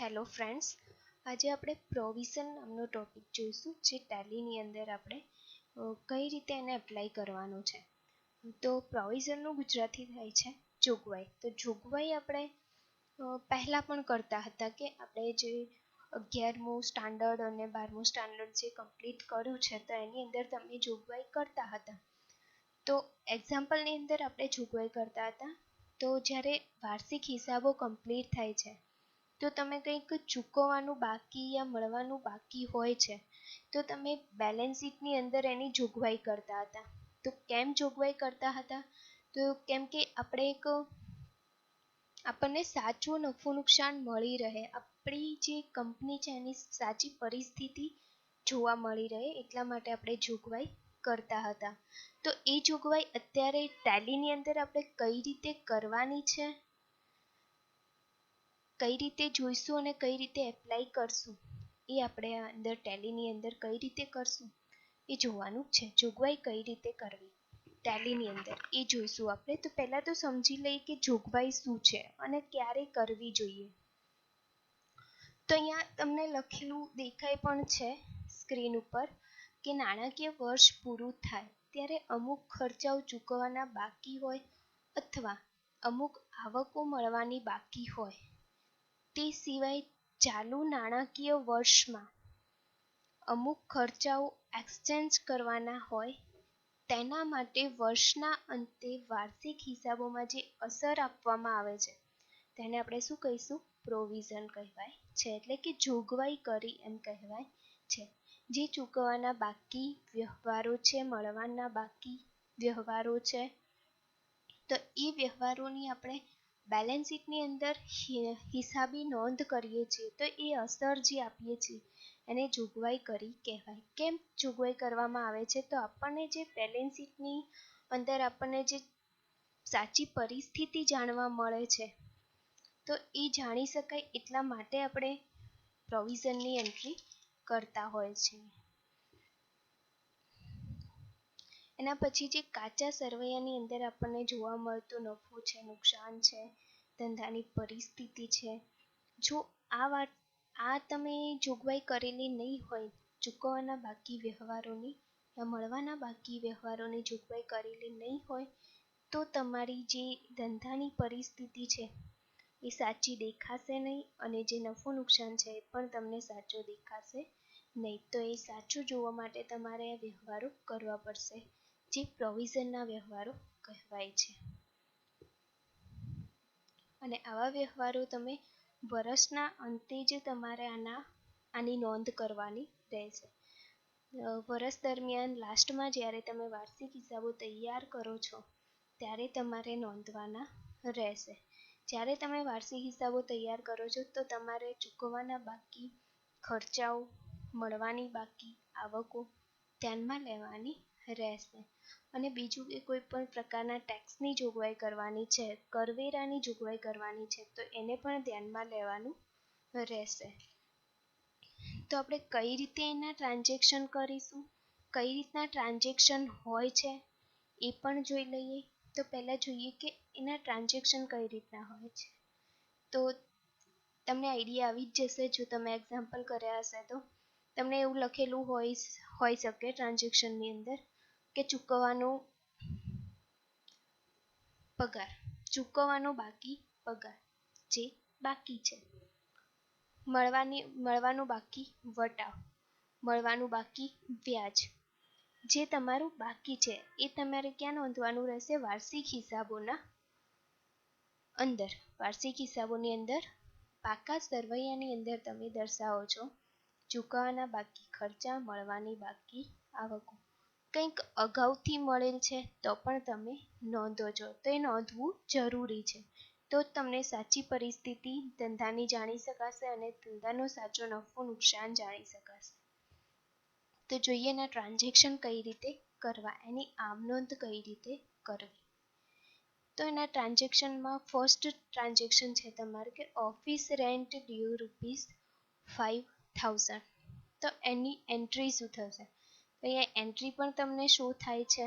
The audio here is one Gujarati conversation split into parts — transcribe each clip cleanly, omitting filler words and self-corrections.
હેલો ફ્રેન્ડ્સ, આજે આપણે પ્રોવિઝન નામનો ટોપિક જોઈશું જે ટેલીની અંદર આપણે કઈ રીતે એને એપ્લાય કરવાનું છે. તો પ્રોવિઝનનું ગુજરાતી થાય છે જોગવાઈ. તો જોગવાઈ આપણે પહેલાં પણ કરતા હતા કે આપણે જે 11મું સ્ટાન્ડર્ડ અને 12મું સ્ટાન્ડર્ડ જે કમ્પ્લીટ કર્યું છે તો એની અંદર તમે જોગવાઈ કરતા હતા. તો એક્ઝામ્પલની અંદર આપણે જોગવાઈ કરતા હતા. તો જ્યારે વાર્ષિક હિસાબો કમ્પ્લીટ થાય છે તો તમે કંઈક ચૂકવવાનું બાકી યા મળવાનું બાકી હોય છે તો તમે બેલેન્સ શીટની અંદર એની જોગવાઈ કરતા હતા. તો કેમ જોગવાઈ કરતા હતા? તો કેમ કે આપણને સાચું નફો નુકસાન મળી રહે, આપણી જે કંપની છે એની સાચી પરિસ્થિતિ જોવા મળી રહે એટલા માટે આપણે જોગવાઈ કરતા હતા. તો એ જોગવાઈ અત્યારે ટેલીની અંદર આપણે કઈ રીતે કરવાની છે, કઈ રીતે જોઈશું અને કઈ રીતે એપ્લાય કરશું એ આપણે અંદર ટેલીની અંદર કઈ રીતે કરશું એ જોવાનું છે. જોગવાઈ કઈ રીતે કરવી ટેલીની અંદર એ જોઈશું આપણે. તો પહેલાં તો સમજી લઈએ કે જોગવાઈ શું છે અને ક્યારે કરવી જોઈએ. તો અહીંયા તમને લખેલું દેખાય પણ છે સ્ક્રીન ઉપર કે નાણાકીય વર્ષ પૂરું થાય ત્યારે અમુક ખર્ચાઓ ચૂકવવાના બાકી હોય અથવા અમુક આવકો મળવાની બાકી હોય, તે સિવાય ચાલુ નાણાકીય વર્ષમાં અમુક ખર્ચાઓ એક્સચેન્જ કરવાના હોય, તેના માટે વર્ષના અંતે વાર્ષિક હિસાબોમાં જે અસર આપવામાં આવે છે તેને આપણે શું કહીશું? પ્રોવિઝન કહેવાય છે. એટલે કે જોગવાઈ કરી એમ કહેવાય છે. જે ચૂકવવાના બાકી વ્યવહારો છે, મળવાના બાકી વ્યવહારો છે, તો એ વ્યવહારોની આપણે બેલેન્સ શીટની અંદર હિસાબી નોંધ કરીએ છીએ તો એ અસર જે આપીએ છીએ એને જોગવાઈ કરી કહેવાય. કેમ જોગવાઈ કરવામાં આવે છે? તો આપણને જે બેલેન્સ શીટની અંદર આપણને જે સાચી પરિસ્થિતિ જાણવા મળે છે તો એ જાણી શકાય એટલા માટે આપણે પ્રોવિઝનની એન્ટ્રી કરતા હોય છે. એના પછી જે કાચા સરવૈયાની અંદર આપણને જોવા મળતું નફો છે, નુકસાન છે, ધંધાની પરિસ્થિતિ છે, જો આ તમે જોગવાઈ કરેલી નહીં હોય, ચૂકવવાના બાકી વ્યવહારોની યા મળવાના બાકી વ્યવહારોની જોગવાઈ કરેલી નહીં હોય તો તમારી જે ધંધાની પરિસ્થિતિ છે એ સાચી દેખાશે નહીં અને જે નફો નુકસાન છે એ પણ તમને સાચો દેખાશે નહીં. તો એ સાચું જોવા માટે તમારે આ વ્યવહારો કરવા પડશે, જે પ્રોવિઝનના વ્યવહારો કહેવાય છે. અને આવા વ્યવહારો તમે વર્ષના અંતે જ તમારે આની નોંધ કરવાની રહેશે. વર્ષ દરમિયાન લાસ્ટમાં જ્યારે તમે વાર્ષિક હિસાબો તૈયાર કરો છો ત્યારે તમારે નોંધવાના રહેશે. જ્યારે તમે વાર્ષિક હિસાબો તૈયાર કરો છો તો તમારે ચૂકવવાના બાકી ખર્ચાઓ, મળવાની બાકી આવકો ધ્યાનમાં લેવાની રહેશે. અને બીજું કે કોઈ પણ પ્રકારના ટેક્સની જોગવાઈ કરવાની છે, કરવેરાની જોગવાઈ કરવાની છે તો એને પણ ધ્યાનમાં લેવાનું રહેશે. તો આપણે કઈ રીતે એના ટ્રાન્ઝેક્શન કરીશું, કઈ રીતના ટ્રાન્ઝેક્શન હોય છે એ પણ જોઈ લઈએ. તો પહેલાં જોઈએ કે એના ટ્રાન્ઝેક્શન કઈ રીતના હોય છે. તો તમને આઈડિયા આવી જ જશે જો તમે એક્ઝામ્પલ કર્યા હશે તો. તમને એવું લખેલું હોઈ શકે ટ્રાન્ઝેક્શનની અંદર કે ચૂકવવાનો બાકી પગાર જે બાકી છે, મળવાનું બાકી વટાવ, મળવાનું બાકી વ્યાજ, જે તમારું બાકી છે એ તમારે ક્યાં નોંધવાનું રહેશે? વાર્ષિક હિસાબોના અંદર. વાર્ષિક હિસાબોની અંદર પાકા સરવૈયાની અંદર તમે દર્શાવો છો ચૂકવવાના બાકી ખર્ચા, મળવાની બાકી આવકો. કંઈક અગાઉથી મળેલ છે તો પણ તમે નોંધો છો, તો એ નોંધવું જરૂરી છે. તો જ તમને સાચી પરિસ્થિતિ ધંધાની જાણી શકાશે અને ધંધાનો સાચો નફો નુકસાન જાણી શકાશે. તો જોઈએ એના ટ્રાન્ઝેક્શન કઈ રીતે કરવા, એની આમ નોંધ કઈ રીતે કરવી. તો એના ટ્રાન્ઝેક્શનમાં ફર્સ્ટ ટ્રાન્ઝેક્શન છે તમારું કે ઓફિસ રેન્ટ ડ્યુ ₹5000. તો એની એન્ટ્રી શું થશે? તો અહીંયા એન્ટ્રી પણ તમને શો થાય છે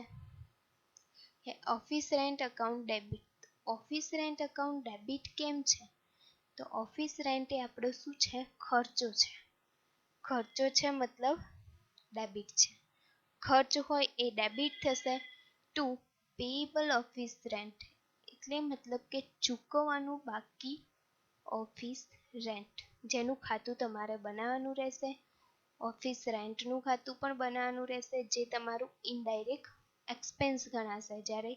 કે office rent account debit. Office rent account debit કેમ છે? તો ઓફિસ રેન્ટ એ આપણો શું છે? ખર્ચો છે. ખર્ચો છે મતલબ ડેબિટ છે. ખર્ચ હોય એ ડેબિટ થશે ટુ પેએબલ ઓફિસ રેન્ટ, એટલે મતલબ કે ચૂકવવાનું બાકી ઓફિસ રેન્ટ, જેનું ખાતું તમારે બનાવવાનું રહેશે. ઓફિસ રેન્ટનું ખાતું પણ બનાવવાનું રહેશે, જે તમારું ઇનડાયરેક્ટ એક્સપેન્સ ગણાશે. જ્યારે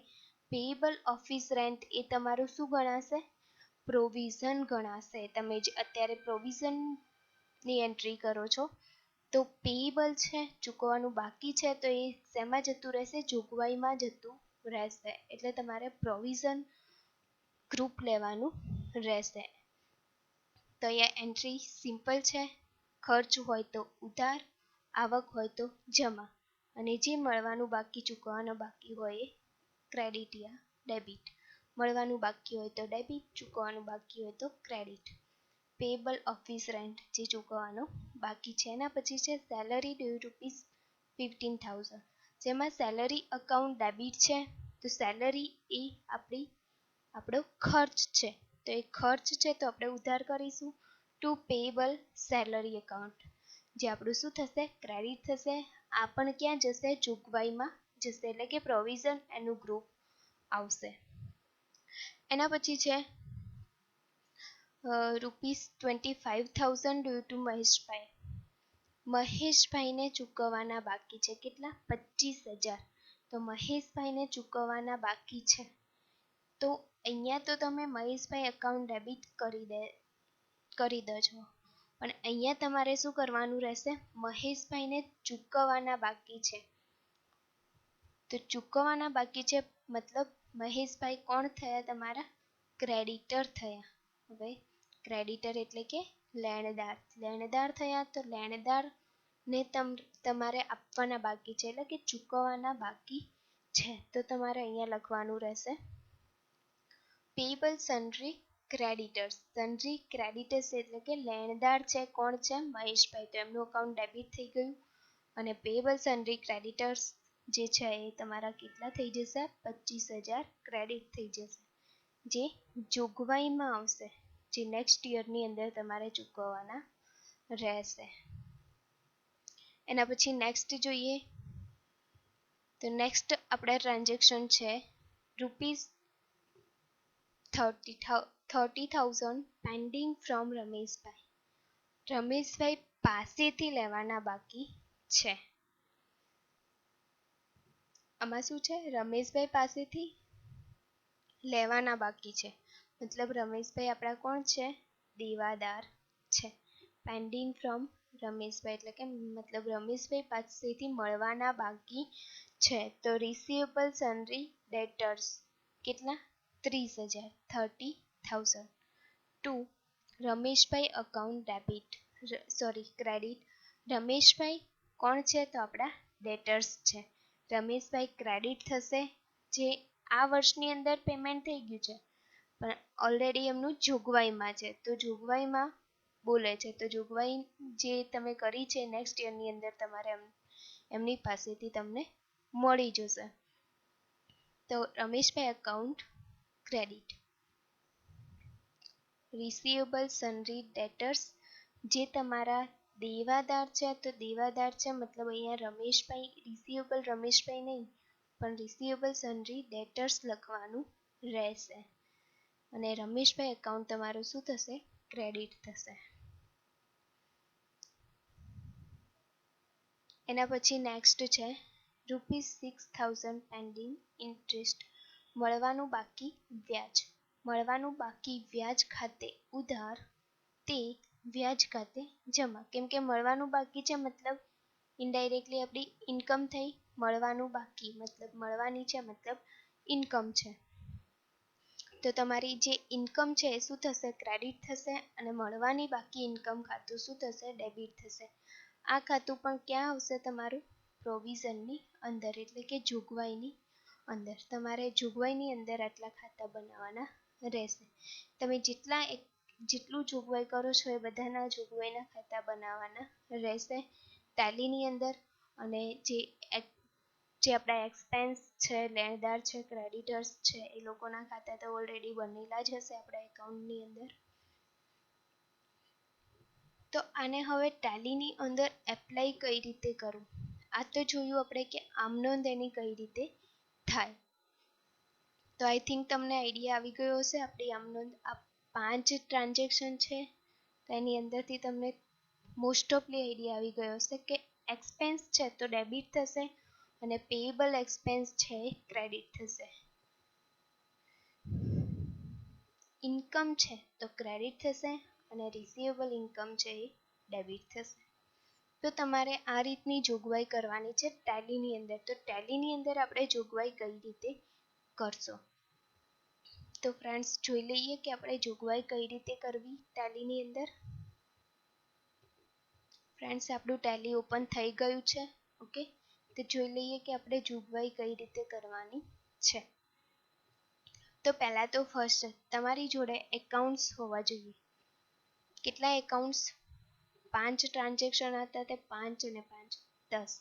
પેએબલ ઓફિસ રેન્ટ એ તમારું શું ગણાશે? પ્રોવિઝન ગણાશે. તમે જે અત્યારે પ્રોવિઝનની એન્ટ્રી કરો છો તો પેએબલ છે, ચૂકવવાનું બાકી છે, તો એ શેમાં જતું રહેશે? જોગવાઈમાં જતું રહેશે. એટલે તમારે પ્રોવિઝન ગ્રુપ લેવાનું રહેશે. તો અહીંયા એન્ટ્રી સિમ્પલ છે. ખર્ચ હોય તો ઉધાર, આવક હોય તો જમા, અને જે મળવાનું બાકી, ચૂકવવાનું બાકી હોય એ ક્રેડિટ યા ડેબિટ. મળવાનું બાકી હોય તો ડેબિટ, ચૂકવવાનું બાકી હોય તો ક્રેડિટ. પેએબલ ઓફિસ રેન્ટ જે ચૂકવવાનો બાકી છે. એના પછી છે સેલરી ડ્યુ ₹15,000, જેમાં સેલરી અકાઉન્ટ ડેબિટ છે. તો સેલરી એ આપણો ખર્ચ છે, તો એ ખર્ચ છે તો આપણે ઉધાર કરીશું ટુ પેએબલ સેલરી એકાઉન્ટ, જે આપણું શું થશે? ક્રેડિટ થશે. આ પણ ક્યાં જશે? જોગવાઈમાં જશે, એટલે કે પ્રોવિઝન એનું ગ્રુપ આવશે. એના પછી છે ₹25,000 ડ્યુ ટુ મહેશભાઈ. મહેશભાઈને ચૂકવવાના બાકી છે. કેટલા? 25,000. તો મહેશભાઈને ચૂકવવાના બાકી છે. તો અહીંયા તો તમે મહેશભાઈ એકાઉન્ટ ડેબિટ કરી દેજો, પણ અહીંયા તમારે શું કરવાનું રહેશે? મહેશભાઈને ચૂકવવાના બાકી છે. તો ચૂકવવાના બાકી છે મતલબ મહેશભાઈ કોણ થયા? તમારા ક્રેડિટર થયા. હવે ક્રેડિટર એટલે કે લેણદાર. લેણદાર થયા, તો લેણદારને તમારે આપવાના બાકી છે, એટલે કે ચૂકવવાના બાકી છે. તો તમારે અહીંયા લખવાનું રહેશે પેએબલ સન્ડ્રી ક્રેડિટર્સ. સન્ડ્રી ક્રેડિટર્સ એટલે કે લેણદાર છે. કોણ છે? મહેશભાઈ. તો એમનું અકાઉન્ટ ડેબિટ થઈ ગયું. અને પેએબલ સન્ડ્રી ક્રેડિટર્સ જે છે એ તમારા કેટલા થઈ જશે? 25,000 ક્રેડિટ થઈ જશે, જે જોગવાઈમાં આવશે, જે નેક્સ્ટ યરની અંદર તમારે ચૂકવવાના રહેશે. એના પછી નેક્સ્ટ જોઈએ તો નેક્સ્ટ આપણે ટ્રાન્ઝેક્શન છે ₹30,000 પેન્ડિંગ ફ્રોમ રમેશભાઈ. રમેશભાઈ પાસેથી લેવાના બાકી છે. આમાં શું છે? રમેશભાઈ પાસેથી લેવાના બાકી છે, મતલબ રમેશભાઈ આપણા કોણ છે? દેવાદાર છે. પેન્ડિંગ ફ્રોમ રમેશભાઈ એટલે કે મતલબ રમેશભાઈ પાસેથી મળવાના બાકી છે. તો રિસીવેબલ સન્ડ્રી ડેટર્સ કેટલા? 30,000 to Rameshbhai account debit credit. Rameshbhai કોણ છે? તો આપણા ડેટર્સ છે. રમેશભાઈ ક્રેડિટ થશે, જે આ વર્ષની અંદર પેમેન્ટ થઈ ગયું છે, પણ ઓલરેડી એમનું જોગવાઈમાં છે. તો જોગવાઈમાં બોલે છે, તો જોગવાઈ જે તમે કરી છે નેક્સ્ટ યરની અંદર તમારે એમની પાસેથી તમને મળી જશે. તો Rameshbhai account credit. Receivable sundry debtors જે તમારા દેવાદાર છે, તો દેવાદાર છે મતલબ અહીંયા રમેશભાઈ, રિસીવેબલ રમેશભાઈ નહીં, પણ રિસીવેબલ સન્ડ્રી ડેટર્સ લખવાનું રહેશે. અને રમેશભાઈ એકાઉન્ટ તમારું શું થશે? ક્રેડિટ થશે. એના પછી નેક્સ્ટ છે ₹6,000 પેન્ડિંગ ઇન્ટરેસ્ટ. મળવાનું બાકી વ્યાજ. મળવાનું બાકી વ્યાજ ખાતે ઉધાર, તે વ્યાજ ખાતે જમા. કેમ કે મળવાનું બાકી છે મતલબ ઇનડાયરેક્ટલી આપણી ઇન્કમ થઈ. મળવાનું બાકી મતલબ મળવાની છે મતલબ ઇન્કમ છે. તો તમારી જે ઇન્કમ છે એ શું થશે? ક્રેડિટ થશે. અને મળવાની બાકી ઇન્કમ ખાતું શું થશે? ડેબિટ થશે. આ ખાતું પણ ક્યાં આવશે? તમારું પ્રોવિઝનની અંદર, એટલે કે જોગવાઈની અંદર. તમારે જોગવાઈની અંદર આટલા ખાતા બનાવવાના રહેશે. તમે જેટલું જોગવાઈ કરો છો એ બધાના જોગવાઈના ખાતા બનાવવાના રહેશે ટેલીની અંદર. અને જે આપણા એક્સપેન્સ છે, લેણદાર છે, ક્રેડિટર્સ છે, એ લોકોના ખાતા તો ઓલરેડી બનેલા જ હશે આપણા એકાઉન્ટની અંદર. તો આને હવે ટેલીની અંદર એપ્લાય કઈ રીતે કરવું, આ તો જોયું આપણે કે આમનોંધ એની કઈ રીતે થાય. તો આઈ થિંક તમને આઈડિયા આવી ગયો હશે. આપણી આમનોંધ આ 5 ટ્રાન્ઝેક્શન છે, તો એની અંદરથી તમને મોસ્ટ ઓફલી આઈડિયા આવી ગયો હશે કે એક્સપેન્સ છે તો ડેબિટ થશે અને પેએબલ એક્સપેન્સ છે એ ક્રેડિટ થશે. ઇન્કમ છે તો ક્રેડિટ થશે અને રિસીવેબલ ઇન્કમ છે એ ડેબિટ થશે. તો તમારે આ રીતની જોગવાઈ કરવાની છે ટેલીની અંદર. તો ટેલીની અંદર આપણે જોગવાઈ કઈ રીતે કરશો, તો ફ્રેન્ડ્સ જોઈ લઈએ કે આપણે જોગવાઈ કઈ રીતે કરવી ટેલીની અંદર. ફ્રેન્ડ્સ આપણું ટેલી ઓપન થઈ ગયું છે. ઓકે, તો જોઈ લઈએ કે આપણે જોગવાઈ કઈ રીતે કરવાની છે. તો પહેલાં તો ફર્સ્ટ તમારી જોડે એકાઉન્ટ્સ હોવા જોઈએ. કેટલા એકાઉન્ટ્સ? 5 ટ્રાન્ઝેક્શન હતા, તે 5 અને 5 10.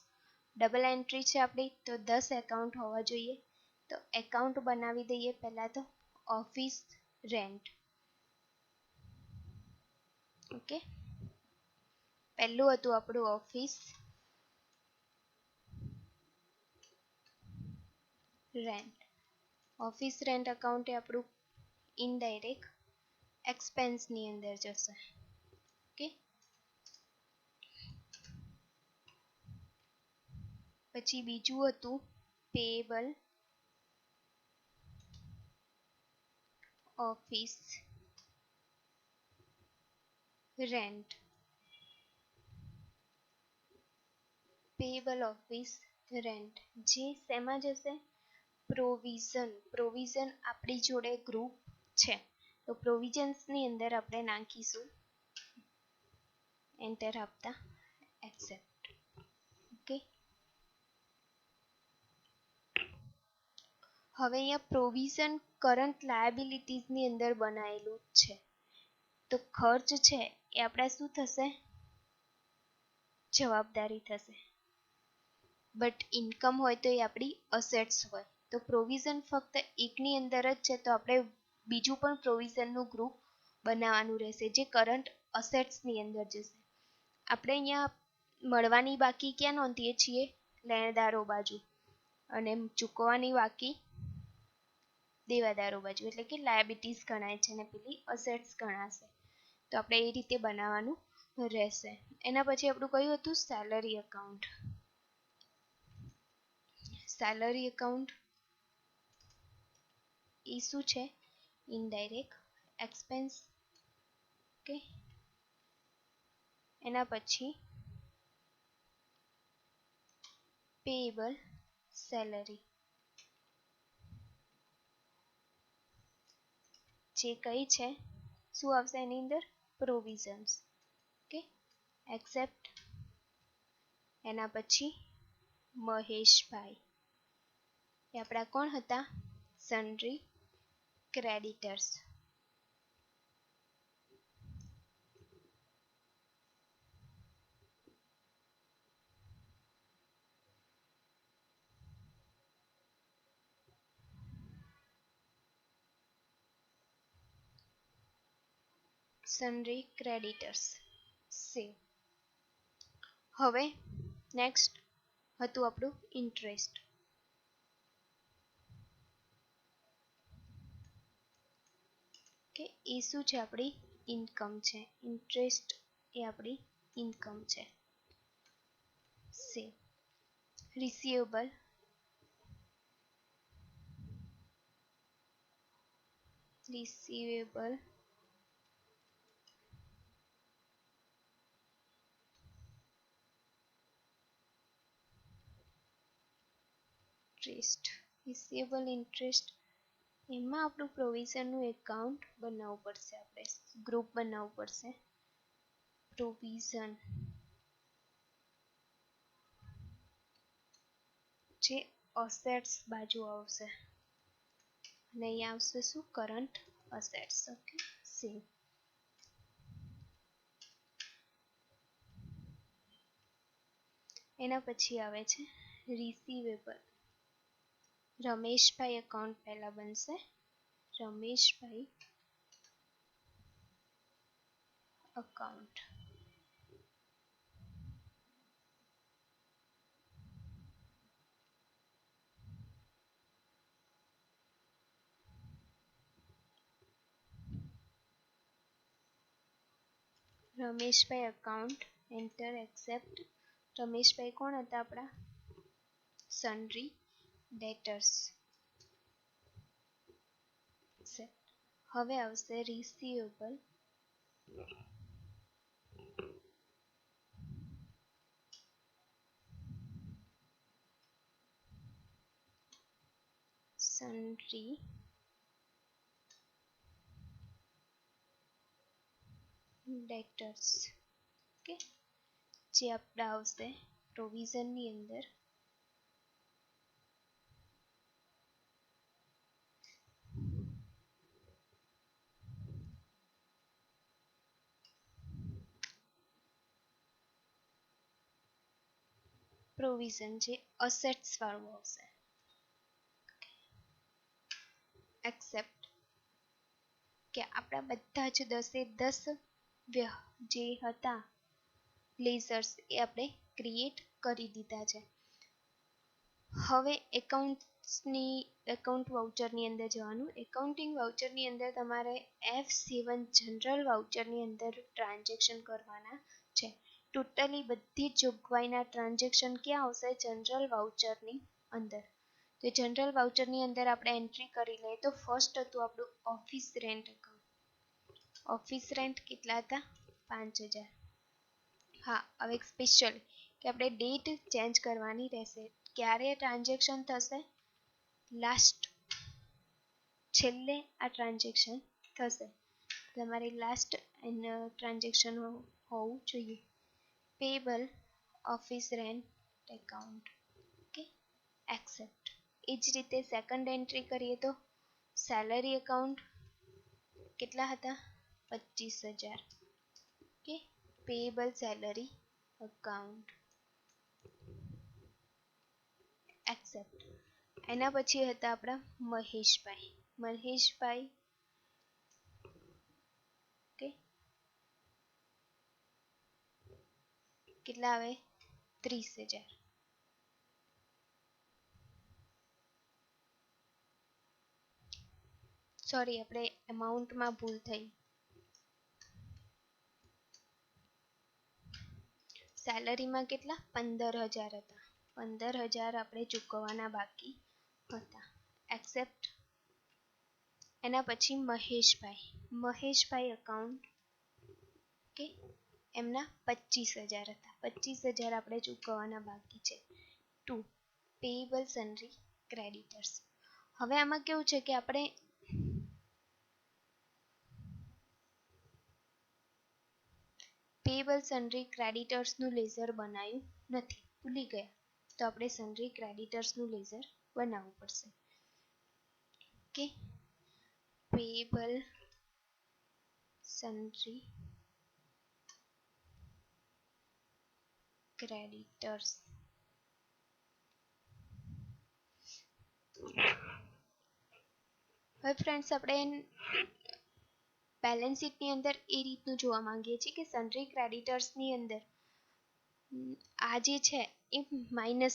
ડબલ એન્ટ્રી છે આપણી, તો 10 એકાઉન્ટ હોવા જોઈએ. તો એકાઉન્ટ બનાવી દઈએ પહેલાં તો ઓફિસ રેન્ટ. ઓકે, પહેલું હતું આપણું office rent. Office rent account એ આપણું ઇનડાયરેક્ટ એક્સપેન્સની અંદર જશે. ઓકે, પછી બીજું હતું payable office rent. Payable office rent જે શેમાં જશે? પ્રોવિઝન. પ્રોવિઝન આપણી જોડે ગ્રુપ છે, તો પ્રોવિઝન્સની અંદર આપણે નાખીશું એન્ટર આપતા એક્સેપ્ટ. ઓકે, હવે અહીંયા પ્રોવિઝન કરંટ લાયબિલિટીઝની અંદર બનાવેલું છે. તો ખર્ચ છે એ આપણા શું થશે? જવાબદારી થશે. બટ ઇન્કમ હોય તો એ આપણી અસેટ્સ હોય. તો પ્રોવિઝન ફક્ત એકની અંદર જ છે, તો આપણે બીજું પણ પ્રોવિઝનનું ગ્રુપ બનાવવાનું રહેશે જે કરંટ અસેટ્સની અંદર જશે. આપણે અહીંયા મળવાની બાકી ક્યાં નોંધીએ છીએ? લેણદારો બાજુ, અને ચૂકવવાની બાકી દેવાદારો બાજુ, એટલે કે લાયબિલિટીઝ ગણાય છે અને પેલી અસેટ્સ ગણાશે. તો આપણે એ રીતે બનાવવાનું રહેશે. એના પછી આપણું કયું હતું? Salary account. સેલરી એકાઉન્ટ એ શું છે? Indirect expense. ઓકે, એના પછી પેએબલ સેલરી, જે કઈ છે શું આવશે એની અંદર? પ્રોવિઝન્સ. Okay, accept. એના પછી મહેશભાઈ, એ આપણા કોણ હતા? સન્ડ્રી ક્રેડિટર્સ. સન્ડ્રી ક્રેડિટર્સ સેવ. હવે નેક્સ્ટ હતું આપણું ઇન્ટરેસ્ટ. કે એ શું છે? આપણી ઇન્કમ છે. ઇન્ટરેસ્ટ એ આપણી ઇન્કમ છે. સેવ. Receivable. Receivable interest. Receivable interest, એમાં આપણું પ્રોવિઝનનું એકાઉન્ટ બનાવવું પડશે. આપણે ગ્રુપ બનાવવું પડશે. પ્રોવિઝન જે અસેટ્સ બાજુ આવશે અને અહીંયા આવશે શું? Current assets. ઓકે, સેવ. એના પછી આવે છે રિસીવેબલ. રમેશભાઈ એકાઉન્ટ પહેલા બનશે. Rameshbhai account. Rameshbhai account enter accept. Rameshbhai કોણ હતા આપણા? સન્ડ્રી ડેટર્સ. હવે આવશે રિસીવેબલ. સન્ડ્રી ડેટર્સ. ઓકે, જે આપણે આવશે પ્રોવિઝનની અંદર. પ્રોવિઝન જે અસેટ્સ વાળું આવશે. એક્સેપ્ટ કે આપણા બધા જ 10 જે હતા લેઝર્સ એ આપણે ક્રિએટ કરી દીધા છે. હવે એકાઉન્ટ વાઉચરની અંદર જવાનું. એકાઉન્ટિંગ વાઉચરની અંદર તમારે F7 જનરલ વાઉચરની અંદર ટ્રાન્ઝેક્શન કરવાના છે. ટોટલી બધી જ જોગવાઈના ટ્રાન્ઝેક્શન ક્યાં આવશે? જનરલ વાઉચરની અંદર. તો જનરલ વાઉચરની અંદર આપણે એન્ટ્રી કરી લઈએ તો ફર્સ્ટ હતું આપણું office rent account. Office rent કેટલા હતા? 5000. હા, હવે સ્પેશિયલ કે આપણે ડેટ ચેન્જ કરવાની રહેશે. ક્યારે ટ્રાન્ઝેક્શન થશે? લાસ્ટ, છેલ્લે આ ટ્રાન્ઝેક્શન થશે. તમારી લાસ્ટ ટ્રાન્ઝેક્શન હોવું જોઈએ. Payable office rent account. Okay, accept. એ જ રીતે સેકન્ડ એન્ટ્રી કરીએ તો સેલરી એકાઉન્ટ કેટલા હતા? 25000. Okay, payable salary account. Accept. એના પછી હતા આપણા મહેશભાઈ. મહેશભાઈ ઓકે, કેટલા આવે? 30000. સોરી, આપણે અમાઉન્ટમાં ભૂલ થઈ. સેલરીમાં કેટલા? 15000 હતા. 15000 આપણે ચૂકવવાના બાકી હતા. એક્સેપ્ટ. એના પછી મહેશભાઈ. મહેશભાઈ અકાઉન્ટ ઓકે, એમના 25000 હતા. 25000 આપણે ચૂકવવાના બાકી છે. 2 પેએબલ સન્ડ્રી ક્રેડિટર્સ. હવે આમાં કેવું છે કે આપણે પેએબલ સન્ડ્રી ક્રેડિટર્સનું લેઝર બનાવ્યું નથી, ભૂલી ગયા. તો આપણે સન્ડ્રી ક્રેડિટર્સનું લેઝર બનાવવું પડશે. Okay, payable sundry creditors. હવે ફ્રેન્ડ્સ, આપણે બેલેન્સ શીટની અંદર એ રીતનું જોવા માંગીએ છીએ કે સન્ડ્રી ક્રેડિટર્સની અંદર આ જે છે એ માઇનસ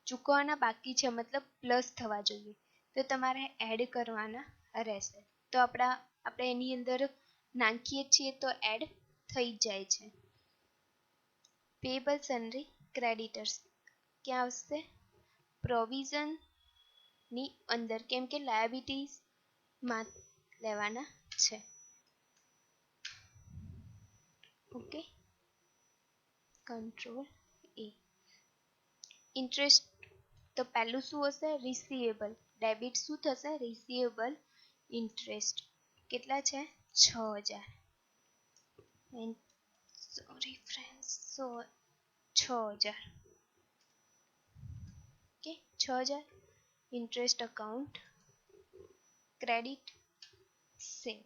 ચૂકવવાના બાકી છે, મતલબ પ્લસ થવા જોઈએ. તો તમારે એડ કરવાના રહેશે. તો આપણે એની અંદર નાખીએ છીએ તો એડ થઈ જાય છે. પેએબલ સન્ડ્રી ક્રેડિટર્સ ક્યાં આવશે? પ્રોવિઝનની અંદર, કેમ કે લાયબિલિટીઝમાં લેવાના છે. ઓકે, કંટ્રોલ એ. ઇન્ટરેસ્ટ તો પહેલું શું હશે? રિસીવેબલ. ડેબિટ શું થશે? Receivable interest. કેટલા છે? 6000. Sorry friends, 6000. Okay, 6000 interest account credit સેવ.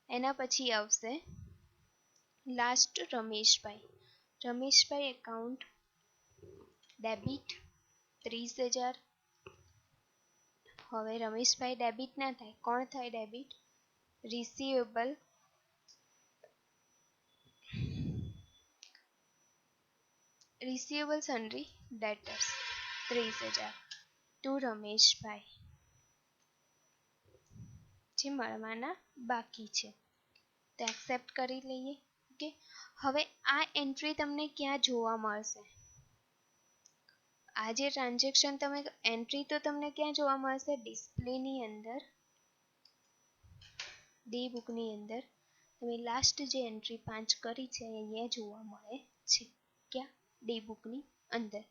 એના પછી આવશે last Rameshbhai. Rameshbhai account debit 30000. હવે રમેશભાઈ ડેબિટ ના થાય, કોણ થાય debit? Receivable sundry debtors 30000 to Rameshbhai, જે મળવાના બાકી છે. તો એક્સેપ્ટ કરી લઈએ. ઓકે, હવે આ એન્ટ્રી તમને ક્યાં જોવા મળશે? આ જે ટ્રાન્ઝેક્શન તમે એન્ટ્રી તો તમને ક્યાં જોવા મળશે? ડિસ્પ્લેની અંદર, ડી બુકની અંદર તમે લાસ્ટ જે એન્ટ્રી 5 કરી છે અહીંયા જોવા મળે છે. ક્યાં? ડી બુકની અંદર.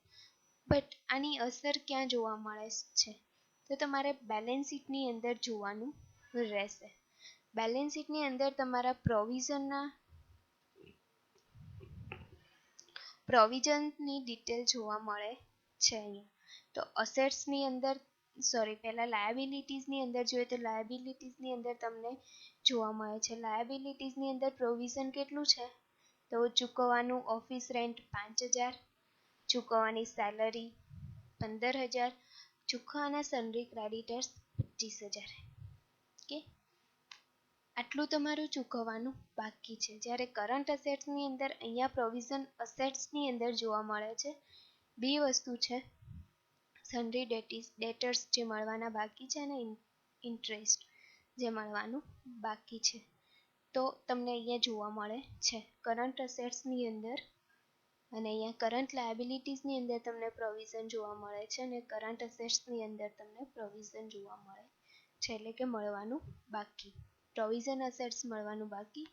બટ આની અસર ક્યાં જોવા મળે છે? તો તમારે બેલેન્સ શીટની અંદર જોવાનું રહેશે. બેલેન્સ શીટની અંદર તમારા પ્રોવિઝનની ડિટેલ જોવા મળે છે અહીંયા. તો અસેટ્સની અંદર પહેલા લાયબિલિટીઝની અંદર જોઈએ તો લાયબિલિટીઝની અંદર તમને જોવા મળે છે. લાયબિલિટીઝની અંદર પ્રોવિઝન કેટલું છે? તો ચૂકવવાનું ઓફિસ રેન્ટ 5000, ચૂકવવાની સેલરી 15000, ચૂકવવાના સન્ડ્રી ક્રેડિટર્સ 25000. ઓકે, આટલું તમારું ચૂકવવાનું બાકી છે. જ્યારે કરંટ અસેટ્સની અંદર અહીંયા પ્રોવિઝન અસેટ્સની અંદર જોવા મળે છે. બે વસ્તુ છે, સન્ડ્રી ડેટર્સ જે મળવાના બાકી છે અને ઇન્ટરેસ્ટ જે મળવાનું બાકી છે. તો તમને અહીંયા જોવા મળે છે કરંટ અસેટ્સની અંદર, અને અહીંયા કરંટ લાયબિલિટીઝની અંદર તમને પ્રોવિઝન જોવા મળે છે અને કરંટ અસેટ્સની અંદર તમને પ્રોવિઝન જોવા મળે છે, એટલે કે મળવાનું બાકી. પ્રોવિઝન અસેટ્સ મળવાનું બાકી,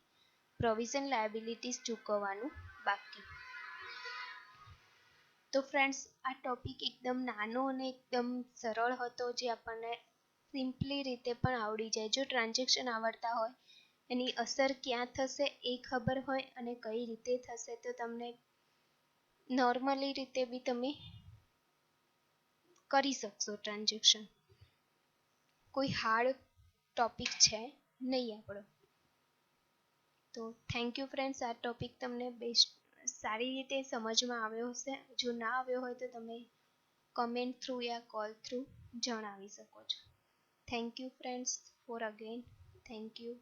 પ્રોવિઝન લાયબિલિટીઝ ચૂકવવાનું બાકી. તો ફ્રેન્ડ્સ, આ ટોપિક એકદમ નાનો અને એકદમ સરળ હતો, જે આપણને સિમ્પલી રીતે પણ આવડી જાય. જો ટ્રાન્ઝેક્શન આવડતા હોય, એની અસર ક્યાં થશે એ ખબર હોય અને કઈ રીતે થશે, તો તમને નોર્મલી રીતે બી તમે કરી શકશો ટ્રાન્ઝેક્શન. કોઈ હાર્ડ ટોપિક છે નહીં આપણો. તો થેન્ક યુ ફ્રેન્ડ્સ. આ ટોપિક તમને સારી રીતે સમજમાં આવ્યો હશે. જો ના આવ્યો હોય તો તમે કમેન્ટ થ્રુ યા કોલ થ્રુ જણાવી શકો છો. Thank you friends four again. Thank you.